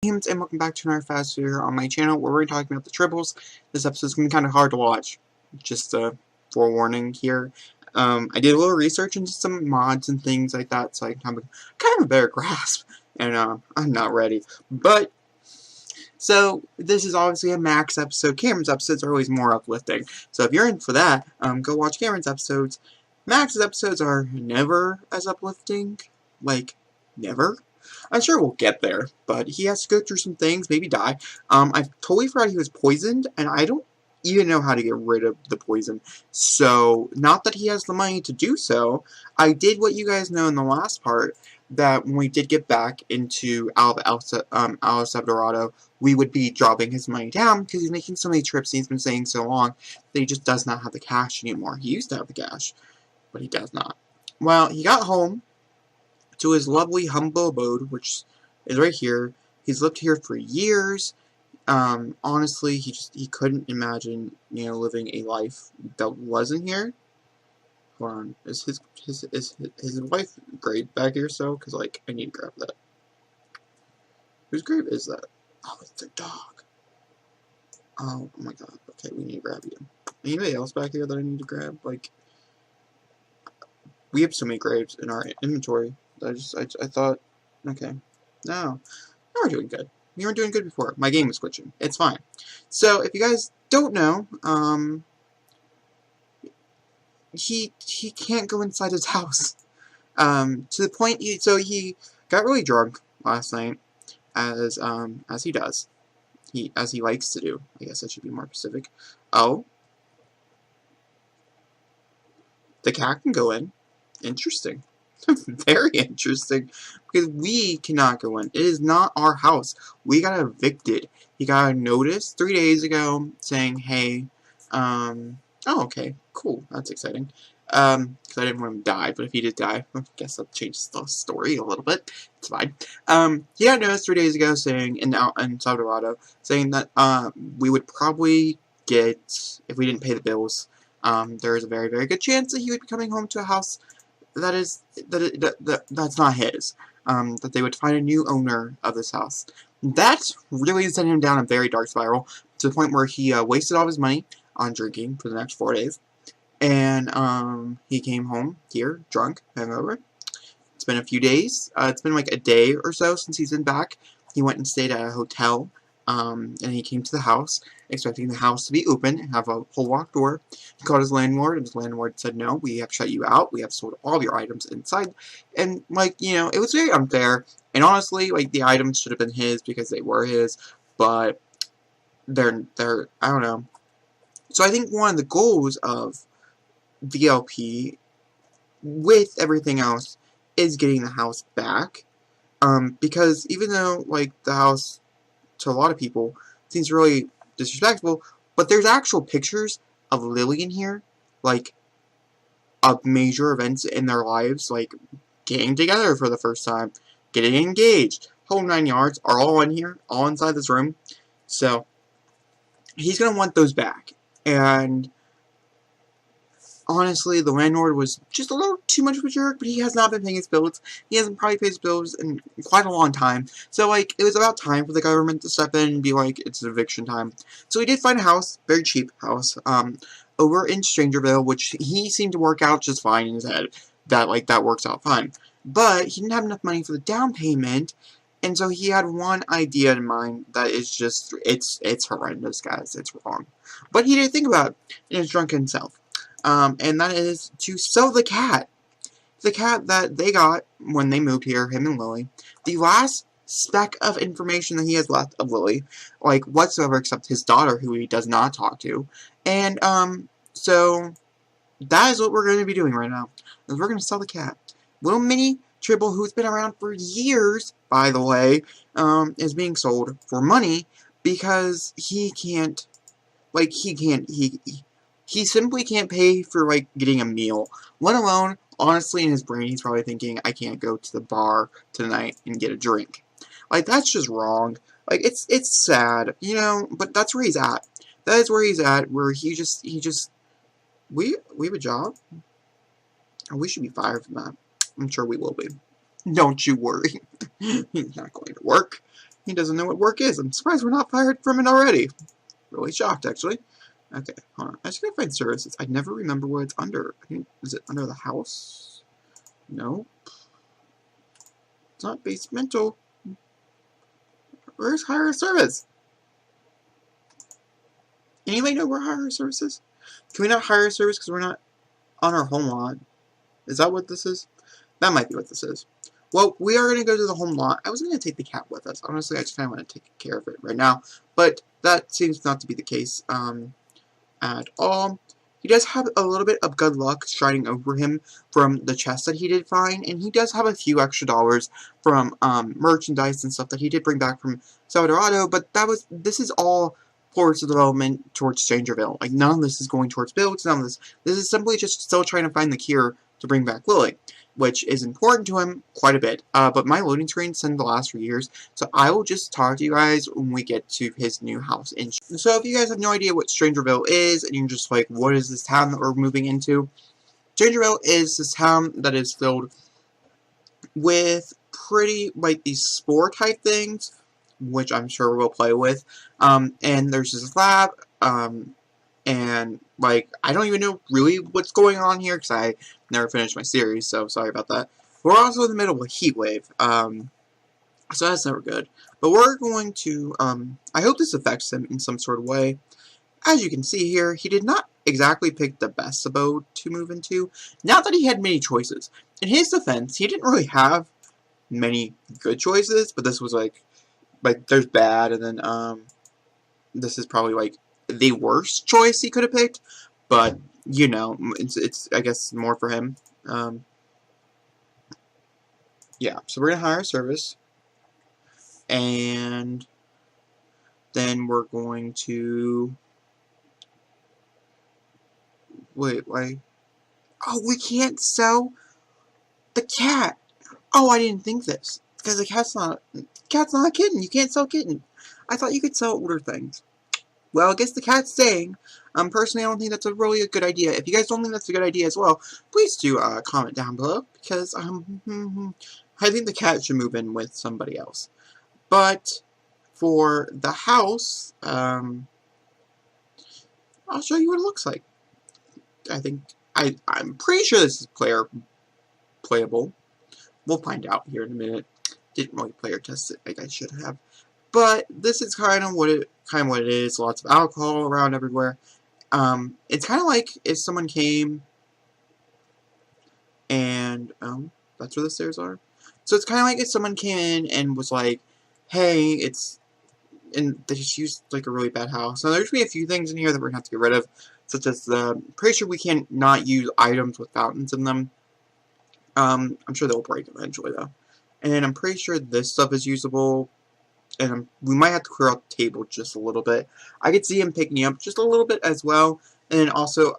And welcome back to another fast here on my channel where we're talking about the Tribbles. This episode's going to be kind of hard to watch. Just a forewarning here. I did a little research into some mods and things like that so I can have kind of a better grasp. And I'm not ready. But, so this is obviously a Max episode. Cameron's episodes are always more uplifting. So if you're in for that, go watch Cameron's episodes. Max's episodes are never as uplifting. Like, never. I'm sure we'll get there, but he has to go through some things, maybe die. I totally forgot he was poisoned, and I don't even know how to get rid of the poison. So, not that he has the money to do so, I did what you guys know in the last part, that when we did get back into Alice Eldorado, we would be dropping his money down, because he's making so many trips, and he's been staying so long, that he just does not have the cash anymore. He used to have the cash, but he does not. Well, he got home to his lovely, humble abode, which is right here. He's lived here for years. Honestly, he couldn't imagine, living a life that wasn't here. Hold on, is his wife grave back here? So, because like I need to grab that. Whose grave is that? Oh, it's their dog. Oh my god. Okay, we need to grab you. Anybody else back here that I need to grab? Like, we have so many graves in our inventory. I thought, okay, no, we're doing good. We weren't doing good before. My game was glitching. It's fine. So, if you guys don't know, he can't go inside his house. To the point, so he got really drunk last night, as he does. As he likes to do. I guess I should be more specific. Oh. The cat can go in. Interesting. Very interesting, because we cannot go in. It is not our house. We got evicted. He got a notice 3 days ago saying, hey, oh, okay, cool, that's exciting, because I didn't want him to die, but if he did die, I guess that changes the story a little bit. It's fine. He got a notice 3 days ago saying, in Eldorado, saying that, we would probably get, if we didn't pay the bills, there is a very, very good chance that he would be coming home to a house that's not his. That they would find a new owner of this house. That really sent him down a very dark spiral, to the point where he wasted all his money on drinking for the next 4 days. And he came home here, drunk, hungover. It's been a few days. It's been like a day or so since he's been back. He went and stayed at a hotel. And he came to the house, expecting the house to be open and have a whole locked door. He called his landlord, and his landlord said, no, we have shut you out. We have sold all of your items inside. And, like, it was very unfair. And honestly, like, the items should have been his because they were his. But they're I don't know. So I think one of the goals of VLP, with everything else, is getting the house back. Because even though, like, the house, to a lot of people, seems really disrespectful, but there's actual pictures of Lily in here, like, of major events in their lives, like, getting together for the first time, getting engaged, whole 9 yards, are all in here, all inside this room. So, he's gonna want those back. And honestly, the landlord was just a little too much of a jerk, but he has not been paying his bills. He hasn't probably paid his bills in quite a long time. So, like, it was about time for the government to step in and be like, it's eviction time. So he did find a house, very cheap house, over in Strangerville, which he seemed to work out just fine in his head. That works out fine. But he didn't have enough money for the down payment, and so he had one idea in mind that is just, it's horrendous, guys. It's wrong. But he didn't think about it in his drunken self. And that is to sell the cat. The cat that they got when they moved here, him and Lily. The last speck of information that he has left of Lily, like, whatsoever, except his daughter, who he does not talk to. And, so, that is what we're going to be doing right now. Is we're going to sell the cat. Little mini Tribble, who's been around for years, by the way, is being sold for money, because he can't, like, he simply can't pay for, like, getting a meal. Let alone, honestly, in his brain, he's probably thinking, I can't go to the bar tonight and get a drink. Like, that's just wrong. Like, it's sad, but that's where he's at. That is where he's at, where we have a job? We should be fired from that. I'm sure we will be. Don't you worry. He's not going to work. He doesn't know what work is. I'm surprised we're not fired from it already. Really shocked, actually. Okay, hold on. I just gotta find services. I never remember what it's under. I think, is it under the house? No. It's not basemental. Where's hire service? Anybody know where hire service is? Can we not hire service because we're not on our home lot? Is that what this is? That might be what this is. Well, we are going to go to the home lot. I was going to take the cat with us. Honestly, I just kind of want to take care of it right now. But that seems not to be the case at all. He does have a little bit of good luck striding over him from the chest that he did find. And he does have a few extra dollars from merchandise and stuff that he did bring back from Salvadorado. But this is all towards the development towards Strangerville. Like, none of this is going towards builds. None of this. This is simply just still trying to find the cure to bring back Lily, which is important to him quite a bit. But my loading screens tend to last for years, so I will just talk to you guys when we get to his new house. So if you guys have no idea what Strangerville is, and you're just like, what is this town that we're moving into? Strangerville is this town that is filled with pretty, like, these spore type things, which I'm sure we'll play with. And there's this lab, and, like, I don't even know really what's going on here, because I never finished my series, so sorry about that. We're also in the middle of a heat wave, so that's never good. But we're going to, I hope this affects him in some sort of way. As you can see here, he did not exactly pick the best abode to move into. Not that he had many choices. In his defense, he didn't really have many good choices, but this was, like there's bad, and then, this is probably, like, the worst choice he could have picked, but, you know, it's I guess, more for him. Yeah, so we're going to hire a service, and then we're going to, wait, oh, we can't sell the cat. Oh, I didn't think this, because the cat's not a kitten. You can't sell a kitten. I thought you could sell older things. Well, I guess the cat's staying. Personally, I don't think that's a really good idea. If you guys don't think that's a good idea as well, please do comment down below, because I think the cat should move in with somebody else. But for the house, I'll show you what it looks like. I'm pretty sure this is playable. We'll find out here in a minute. Didn't really player test it like I should have. But this is kind of what it is. Lots of alcohol around everywhere. It's kind of like if someone came and that's where the stairs are. So it's kind of like if someone came in and was like, "Hey, and they just used like a really bad house." Now there's gonna be a few things in here that we're gonna have to get rid of, such as pretty sure we can't not use items with fountains in them. I'm sure they'll break eventually though, and I'm pretty sure this stuff is usable. And we might have to clear out the table just a little bit. I could see him picking up just a little bit as well. And then also,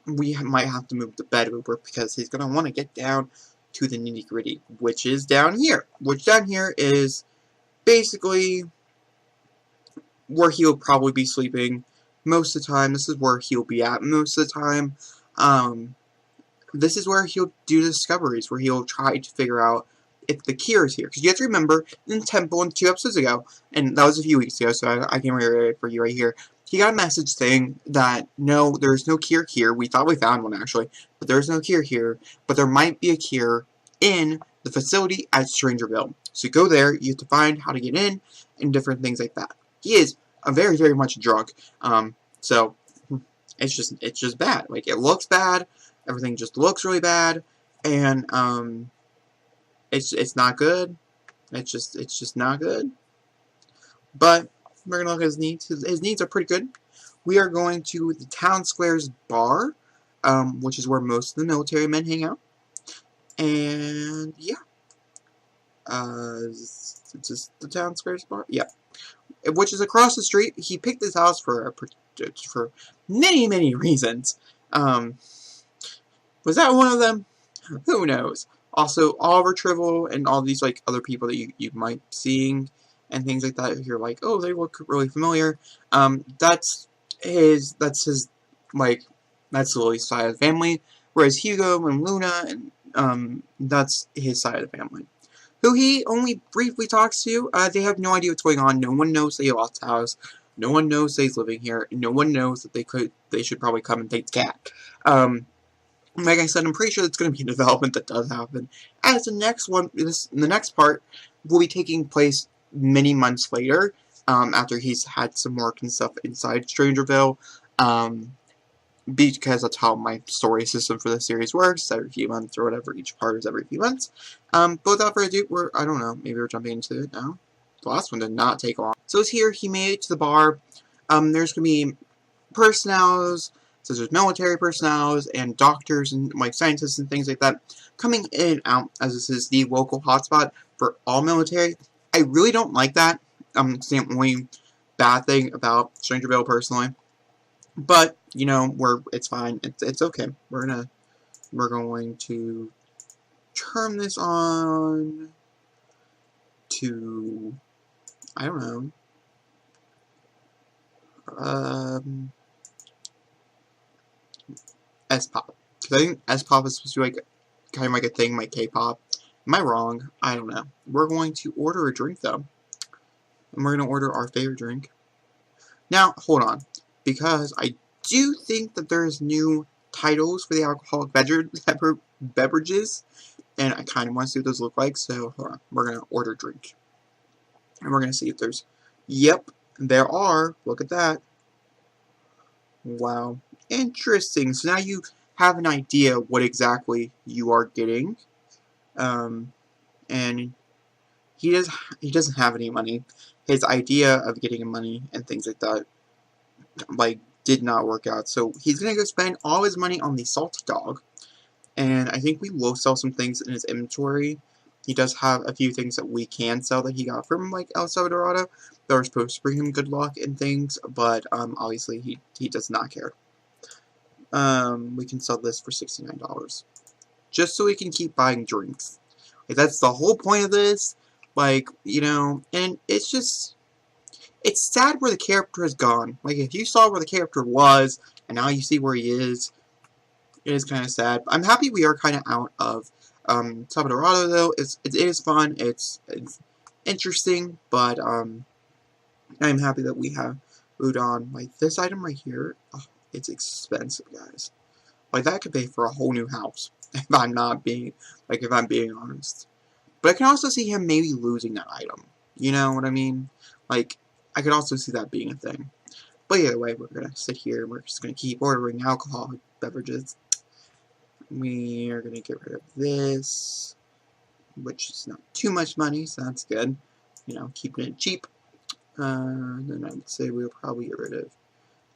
we might have to move the bed over because he's going to want to get down to the nitty-gritty, which is down here. Which down here is basically where he'll probably be sleeping most of the time. This is where he'll be at most of the time. This is where he'll do discoveries, where he'll try to figure out if the cure is here. Because you have to remember, in the temple 2 episodes ago, and that was a few weeks ago, so I can reiterate it for you right here, he got a message saying that, no, there's no cure here. We thought we found one, actually, but there's no cure here, but there might be a cure in the facility at Strangerville. So you go there, you have to find how to get in, and different things like that. He is a very, very much drunk, so it's just bad. Like, it looks bad, everything just looks really bad, and, it's not good. It's just not good. But we're gonna look at his needs. His needs are pretty good. We are going to the town square's bar, which is where most of the military men hang out. And yeah, it's just the town square's bar. Yeah, which is across the street. He picked this house for many reasons. Was that one of them? Who knows? Also, Oliver Tribble and all these, like, other people that you might be seeing and things like that, you're like, oh, they look really familiar. That's his, like, that's Lily's side of the family, whereas Hugo and Luna, and, that's his side of the family. who he only briefly talks to. They have no idea what's going on. No one knows that he lost the house. No one knows that he's living here. No one knows that they should probably come and take the cat. Like I said, I'm pretty sure it's going to be a development that does happen. As the next one, the next part will be taking place many months later, after he's had some work and stuff inside Strangerville, because that's how my story system for the series works, every few months or whatever, each part is every few months. But without further ado, I don't know, maybe we're jumping into it now. The last one did not take long. So it's here, he made it to the bar. There's going to be personnels, so there's military personnel and doctors and like scientists and things like that coming in and out, as this is the local hotspot for all military. I really don't like that. It's the only bad thing about Strangerville personally. But you know, it's fine. It's okay. We're going to turn this on to, I don't know. S-pop. Because I think S-pop is supposed to be like, kind of like a thing like K-pop. Am I wrong? I don't know. We're going to order a drink though. And we're going to order our favorite drink. Now, hold on. Because I do think that there's new titles for the alcoholic beverages. And I kind of want to see what those look like. So, hold on. We're going to order a drink. And we're going to see if there's... Yep, there are. Look at that. Wow. Interesting. So now you have an idea what exactly you are getting. And he doesn't have any money. His idea of getting money and things like that, like, did not work out. So he's gonna go spend all his money on the salty dog. And I think we will sell some things in his inventory. He does have a few things that we can sell that he got from, like, El Salvadorado that are supposed to bring him good luck and things, but obviously he does not care. We can sell this for $69. Just so we can keep buying drinks. Like, that's the whole point of this. Like, you know, and it's just... It's sad where the character has gone. Like, if you saw where the character was, and now you see where he is, it is kind of sad. I'm happy we are kind of out of Salvadorado, though. It is fun. It's interesting, but I'm happy that we have moved on. Like, this item right here, oh, it's expensive, guys. Like, that could pay for a whole new house, if I'm being honest. But I can also see him maybe losing that item. You know what I mean? Like, I could also see that being a thing. But either way, we're going to sit here and we're just going to keep ordering alcoholic beverages. We are going to get rid of this, which is not too much money, so that's good. You know, keeping it cheap. Then I would say we'll probably get rid of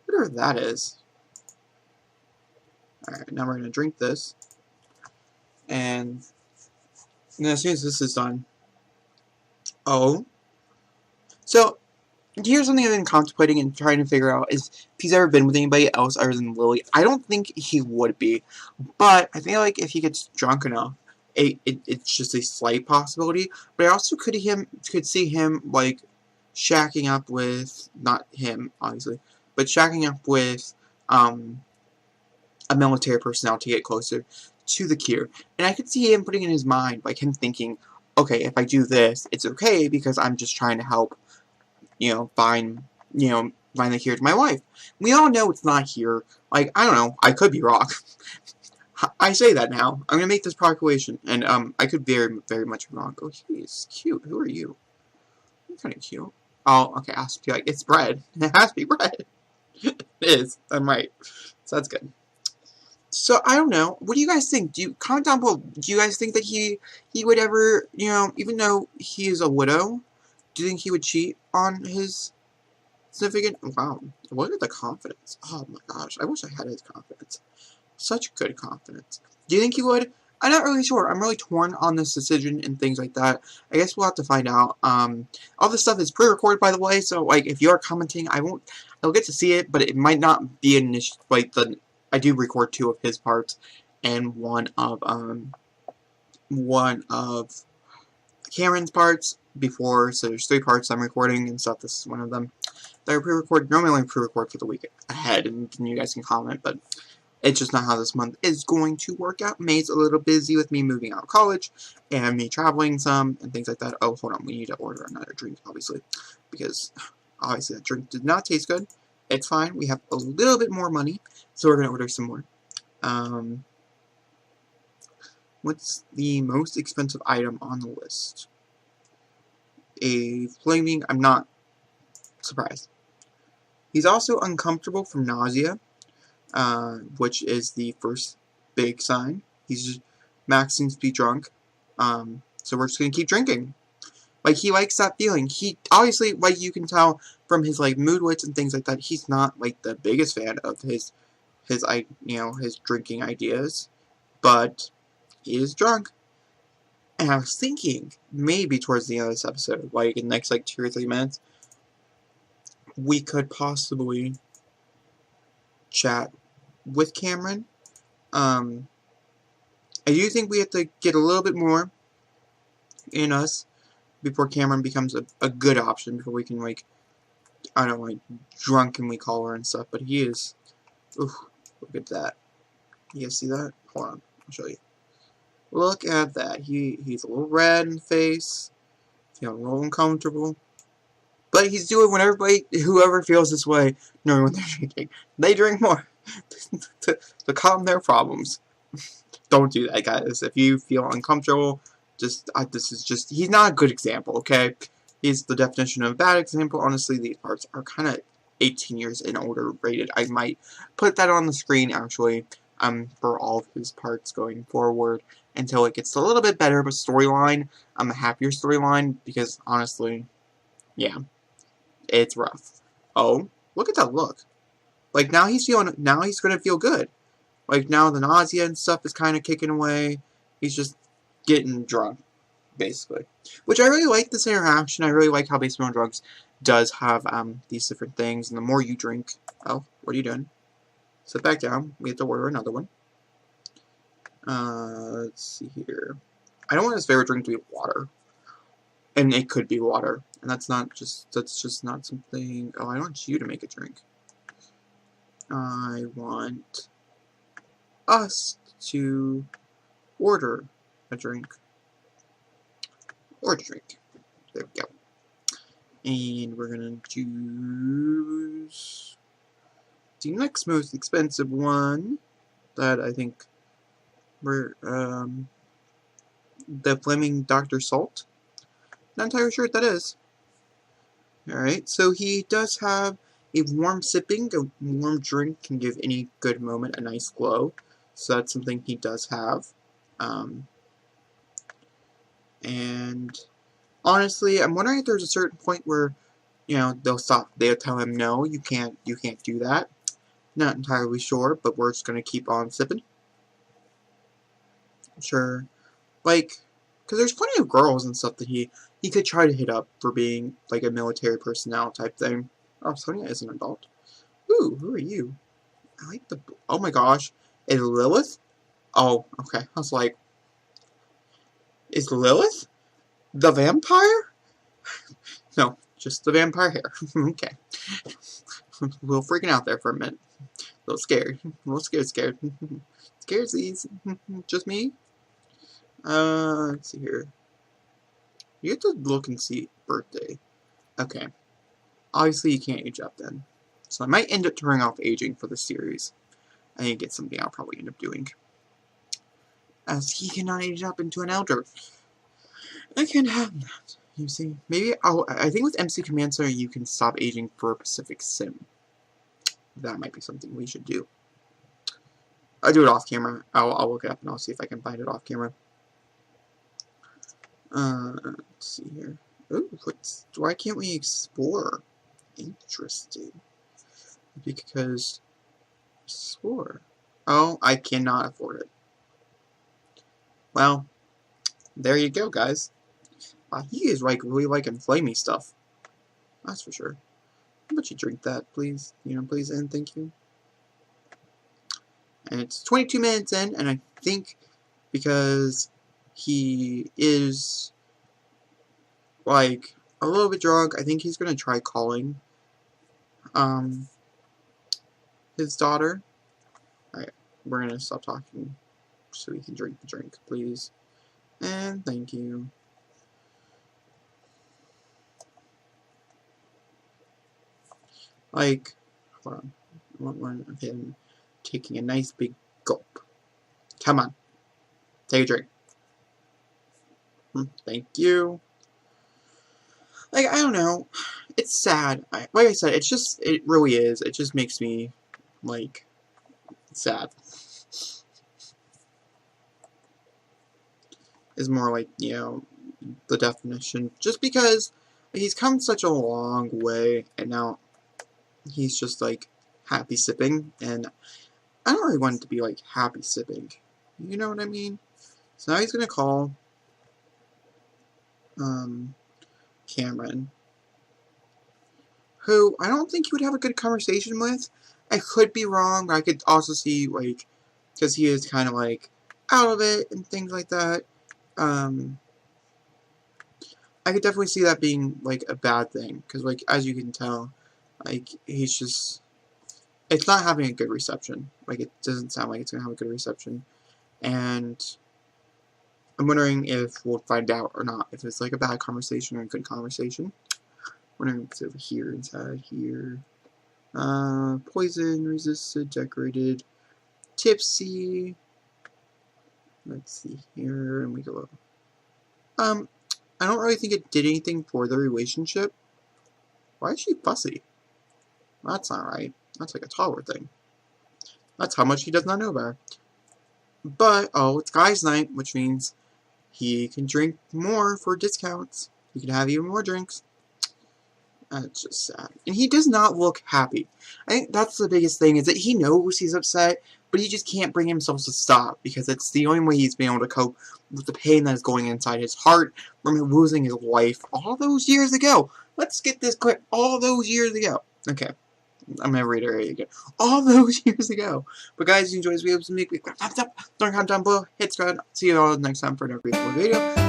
whatever that is. Alright, now we're going to drink this. And then as soon as this is done... Oh. So, here's something I've been contemplating and trying to figure out is if he's ever been with anybody else other than Lily. I don't think he would be. But I think, like, if he gets drunk enough, it's just a slight possibility. But I also could see him, like, shacking up with... Not him, obviously. But shacking up with... a military personnel to get closer to the cure. And I could see him putting in his mind, like him thinking, okay, if I do this, it's okay because I'm just trying to help, you know, find the cure to my wife. We all know it's not here. Like, I don't know, I could be wrong. I say that now. I'm gonna make this proclamation, and I could very, very much be wrong. Oh, he's cute. Who are you? You're kind of cute. Oh, okay, it has to be like, it's bread. It has to be bread. It is. I'm right. So that's good. So, I don't know. What do you guys think? Comment down below. Do you guys think that he would ever, you know, even though he is a widow, do you think he would cheat on his significant... Wow. Look at the confidence. Oh my gosh. I wish I had his confidence. Such good confidence. Do you think he would? I'm not really sure. I'm really torn on this decision and things like that. I guess we'll have to find out. All this stuff is pre-recorded, by the way, so, like, if you're commenting, I'll get to see it, but it might not be an issue, like, I do record 2 of his parts, and one of Cameron's parts before, so there's 3 parts I'm recording and stuff. This is one of them that I pre-record. Normally I pre-record for the week ahead, and you guys can comment, but It's just not how this month is going to work out. May's a little busy with me moving out of college and me traveling some and things like that. Oh, hold on. We need to order another drink, obviously, because obviously that drink did not taste good. It's fine. We have a little bit more money, so we're going to order some more. What's the most expensive item on the list? A flaming... I'm not surprised. He's also uncomfortable from nausea, which is the first big sign. He's just maxing to be drunk. So we're just going to keep drinking. Like, he likes that feeling. He, obviously, like, you can tell from his, like, moodlets and things like that, he's not, like, the biggest fan of his drinking ideas. But he is drunk. And I was thinking, maybe towards the end of this episode, like, in the next, like, 2 or 3 minutes, we could possibly chat with Cameryn. I do think we have to get a little bit more in us before Cameryn becomes a good option, before we can, like, I don't know, like, drunkenly call her and stuff, but he is, oof, look at that. You guys see that? Hold on, I'll show you. Look at that. He's a little red in the face, feeling a little uncomfortable. But he's doing what everybody, whoever feels this way, knowing what they're drinking. They drink more to calm their problems. Don't do that, guys. If you feel uncomfortable, this is just, he's not a good example, okay? He's the definition of a bad example. Honestly, these parts are kind of 18 years and older rated. I might put that on the screen, actually, for all of his parts going forward until it gets a little bit better of a storyline. A happier storyline, because, honestly, yeah, it's rough. Oh, look at that look. Like, now he's gonna feel good. Like, now the nausea and stuff is kind of kicking away. He's just getting drunk, basically. Which I really like this interaction. I really like how Based on Drugs does have these different things. And the more you drink... Oh, what are you doing? Sit back down. We have to order another one. Let's see here. I don't want his favorite drink to be water. And it could be water. And that's just not something... Oh, I want you to make a drink. I want us to order a drink. Order a drink. There we go. And we're gonna choose the next most expensive one that I think we're the Flaming Dr. Salt. Not entirely sure what that is. Alright, so he does have a warm sipping. A warm drink can give any good moment a nice glow. So that's something he does have. And honestly, I'm wondering if there's a certain point where, you know, they'll tell him, no, you can't do that. Not entirely sure, but we're just gonna keep on sipping. Sure. Like, because there's plenty of girls and stuff that he could try to hit up for being, like, a military personnel type thing. Oh, Sonia is an adult. Ooh, who are you? I like the... Oh my gosh. Is Lilith? Oh, okay. I was like... Is Lilith the vampire? No, just the vampire hair. Okay. A little freaking out there for a minute. A little scared. A little scared. Scaresies. Just me? Let's see here. You have to look and see birthday. Okay. Obviously, you can't age up then. So I might end up turning off aging for the series. I think it's something I'll probably end up doing. As he cannot age up into an elder. I can't have that. You see? Maybe I think with MC Command Center you can stop aging for Pacific Sim. That might be something we should do. I'll do it off camera. I'll look it up and I'll see if I can find it off camera. Let's see here. Ooh, why can't we explore? Interesting. Because explore. Oh, I cannot afford it. Well, there you go, guys. He is like really liking flamey stuff. That's for sure. How about you drink that, please? You know, please, and thank you. And it's 22 minutes in, and I think because he is like a little bit drunk, I think he's gonna try calling his daughter. Alright, we're gonna stop talking so we can drink the drink, please. And thank you. Like, hold on. I want one of him taking a nice big gulp. Come on. Take a drink. Thank you. Like, I don't know. It's sad. Like I said, it really is. It just makes me, like, sad. Is more like, you know, the definition. Just because he's come such a long way, and now he's just, like, happy sipping, and I don't really want it to be, like, happy sipping. You know what I mean? So now he's gonna call, Cameryn, who I don't think he would have a good conversation with. I could be wrong, but I could also see, like, because he is kind of, like, out of it and things like that. I could definitely see that being, like, a bad thing, because, like, as you can tell, like, he's just, it's not having a good reception. Like, it doesn't sound like it's going to have a good reception, and I'm wondering if we'll find out or not, if it's, like, a bad conversation or a good conversation. I'm wondering if it's over here, inside here. Poison, resisted, decorated, tipsy. Let's see here, and we go up. I don't really think it did anything for the relationship. Why is she fussy? That's not right. That's like a toddler thing. That's how much he does not know about her. But, oh, it's guys' night, which means he can drink more for discounts. He can have even more drinks. That's just sad. And he does not look happy. I think that's the biggest thing, is that he knows he's upset, but he just can't bring himself to stop, because it's the only way he's been able to cope with the pain that is going inside his heart from losing his wife all those years ago. Let's get this clear. All those years ago. Okay. I'm going to reiterate again. All those years ago. But guys, if you enjoyed this video, please make me a thumbs up. Don't comment down below. Hit subscribe. See you all next time for another video.